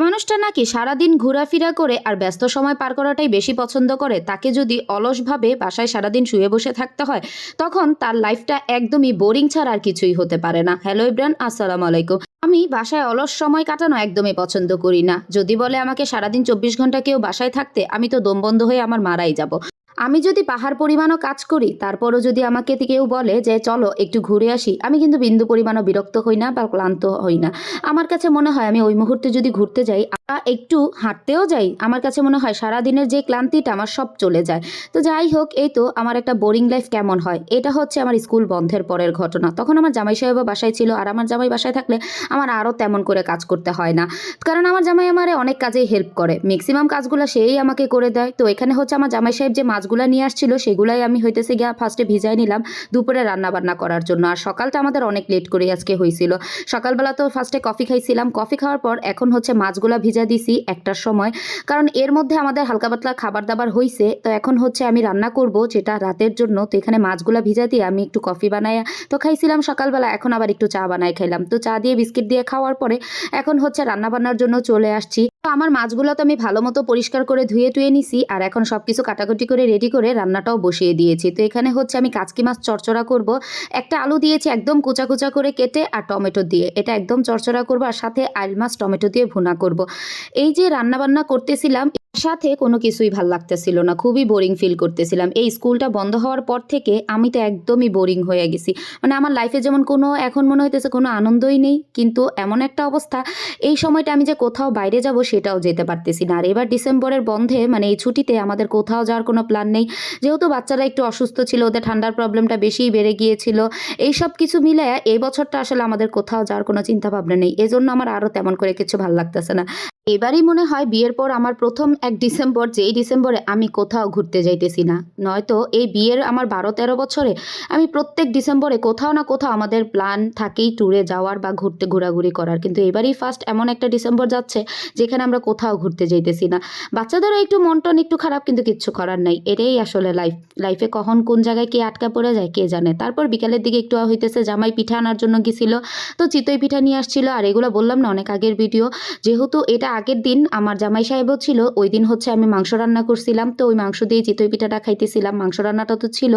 মানুষটা নাকি সারাদিন ঘোরাফেরা করে আর ব্যস্ত সময় পার করাটাই বেশি পছন্দ করে, তাকে যদি অলসভাবে বাসায় সারাদিন শুয়ে বসে থাকতে হয় তখন তার লাইফটা একদমই বোরিং ছাড়া আর কিছুই হতে পারে না। হ্যালো ইব্রান, আসসালামু আলাইকুম। আমি বাসায় অলস সময় কাটানো একদমই পছন্দ করি না। যদি বলে আমাকে সারাদিন 24 ঘন্টা কেউ বাসায় থাকতে, আমি তো দম বন্ধ হয়ে আমার মারাই যাব। আমি যদি পাহাড় পরিমাণও কাজ করি, তারপরও যদি আমাকে কেউ বলে যে চলো একটু ঘুরে আসি, আমি কিন্তু বিন্দু পরিমাণও বিরক্ত হই না বা ক্লান্ত হই না। আমার কাছে মনে হয় আমি ওই মুহূর্তে যদি ঘুরতে যাই, একটু হাঁটতেও যাই, আমার কাছে মনে হয় সারাদিনের যে ক্লান্তিটা আমার সব চলে যায়। তো যাই হোক, এই তো আমার একটা বোরিং লাইফ কেমন হয়, এটা হচ্ছে আমার স্কুল বন্ধের পরের ঘটনা। তখন আমার জামাই সাহেবও বাসায় ছিল, আর আমার জামাই বাসায় থাকলে আমার আরও তেমন করে কাজ করতে হয় না, কারণ আমার জামাই আমারে অনেক কাজেই হেল্প করে। ম্যাক্সিমাম কাজগুলো সেই আমাকে করে দেয়। তো এখানে হচ্ছে আমার জামাই সাহেব যে মাছগুলো নিয়ে আসছিল সেগুলাই আমি হইতেছে গিয়া ফার্স্টে ভিজাই নিলাম দুপুরে রান্না বান্না করার জন্য। আর সকালটা আমাদের অনেক লেট করে আজকে হয়েছিল। সকালবেলা তো ফার্স্টে কফি খাইছিলাম, কফি খাওয়ার পর এখন হচ্ছে মাছগুলা ভিজা দিছি 1টার সময়, কারণ এর মধ্যে আমাদের হালকা পাতলা খাবার দাবার হয়েছে। তো এখন হচ্ছে আমি রান্না করব যেটা রাতের জন্য। তো এখানে মাছগুলা ভিজা দিয়ে আমি একটু কফি বানাইয়া তো খাইছিলাম সকালবেলা, এখন আবার একটু চা বানাই খাইলাম। তো চা দিয়ে বিস্কিট দিয়ে খাওয়ার পরে এখন হচ্ছে রান্না বান্নার জন্য চলে আসছি। আমার মাছগুলো তো আমি ভালো মতো পরিষ্কার করে ধুয়ে টুয়ে নিছি, আর এখন সব কিছু কাটাকুটি করে রেডি করে রান্নাটাও বসিয়ে দিয়েছি। তো এখানে হচ্ছে আমি কাচকি মাছ চড়চড়া করব। একটা আলু দিয়েছি একদম কুচা কুচা করে কেটে, আর টমেটো দিয়ে এটা একদম চড়চড়া করব, আর সাথে আইল মাছ টমেটো দিয়ে ভুনা করব। এই যে রান্না বান্না করতেছিলাম, সাথে কোনো কিছুই ভাল লাগতেছিল না, খুবই বোরিং ফিল করতেছিলাম। এই স্কুলটা বন্ধ হওয়ার পর থেকে আমি তো একদমই বোরিং হয়ে গেছি। মানে আমার লাইফে যেমন কোনো এখন মনে হইতেছে কোনো আনন্দই নেই, কিন্তু এমন একটা অবস্থা এই সময়টা আমি যে কোথাও বাইরে যাব সেটাও যেতে পারতেছি না। আর এবার ডিসেম্বরের বন্ধে মানে এই ছুটিতে আমাদের কোথাও যাওয়ার কোনো প্ল্যান নেই, যেহেতু বাচ্চারা একটু অসুস্থ ছিল, ওদের ঠান্ডার প্রবলেমটা বেশিই বেড়ে গিয়েছিল। এই সব কিছু মিলে এই বছরটা আসলে আমাদের কোথাও যাওয়ার কোনো চিন্তা ভাবনা নেই, এজন্য আমার আরও তেমন করে কিছু ভাল লাগতেছে না। এবারই মনে হয় বিয়ের পর আমার প্রথম 1 ডিসেম্বর, যেই ডিসেম্বরে আমি কোথাও ঘুরতে যাইতেছি না। নয়তো এই বিয়ের আমার 12-13 বছরে আমি প্রত্যেক ডিসেম্বরে কোথাও না কোথাও আমাদের প্ল্যান থাকেই ট্যুরে যাওয়ার বা ঘোরাঘুরি করার, কিন্তু এবারই ফার্স্ট এমন একটা ডিসেম্বর যাচ্ছে যেখানে আমরা কোথাও ঘুরতে যাইতেছি না। বাচ্চাদেরও একটু মন টন একটু খারাপ, কিন্তু কিচ্ছু করার নাই, এটাই আসলে লাইফে কখন কোন জায়গায় কে আটকা পড়ে যায় কে জানে। তারপর বিকালের দিকে একটু হইতেছে জামাই পিঠা আনার জন্য গেছিল, তো চিতই পিঠা নিয়ে আসছিল। আর এগুলো বললাম না অনেক আগের ভিডিও, যেহেতু এটা আগের দিন আমার জামাই সাহেবও ছিল, ওই দিন হচ্ছে আমি মাংস রান্না করছিলাম, তো ওই মাংস দিয়ে চিতই পিঠাটা খাইতেছিলাম, মাংস রান্নাটা তো ছিল।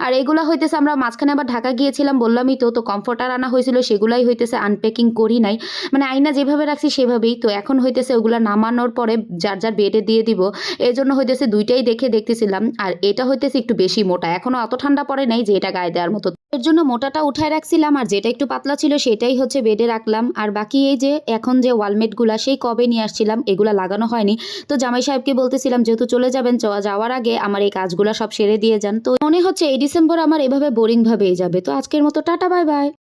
আর এগুলা হইতেছে আমরা মাঝখানে আবার ঢাকা গিয়েছিলাম বললামই তো কমফর্টার আনা হয়েছিল, সেগুলাই হইতেছে আনপ্যাকিং করি নাই, মানে আইনা যেভাবে রাখছি সেভাবেই। তো এখন হইতেছে ওগুলা নামানোর পরে যার যার বেডে দিয়ে দিব, এই জন্য হইতেছে দুইটাই দেখতেছিলাম। আর এটা হইতেছে একটু বেশি মোটা, এখনো অত ঠান্ডা পড়ে নাই যে এটা গায়ে দেওয়ার মতো, এর জন্য মোটাটা উঠায় রাখছিলাম, আর যেটা একটু পাতলা ছিল সেটাই হচ্ছে বেডে রাখলাম। আর বাকি এই যে এখন যে ওয়ালমেটগুলা সেই কবে নিয়ে আসছিলাম, এগুলা লাগানো হয়নি। তো জামাই সাহেবকে বলতেছিলাম যেহেতু চলে যাবেন, যাওয়ার আগে আমার এই কাজগুলা সব সেরে দিয়ে যান। তো মনে হচ্ছে এই ডিসেম্বর আমার এভাবে বোরিং ভাবেই যাবে। তো আজকের মতো টাটা, বাই বাই।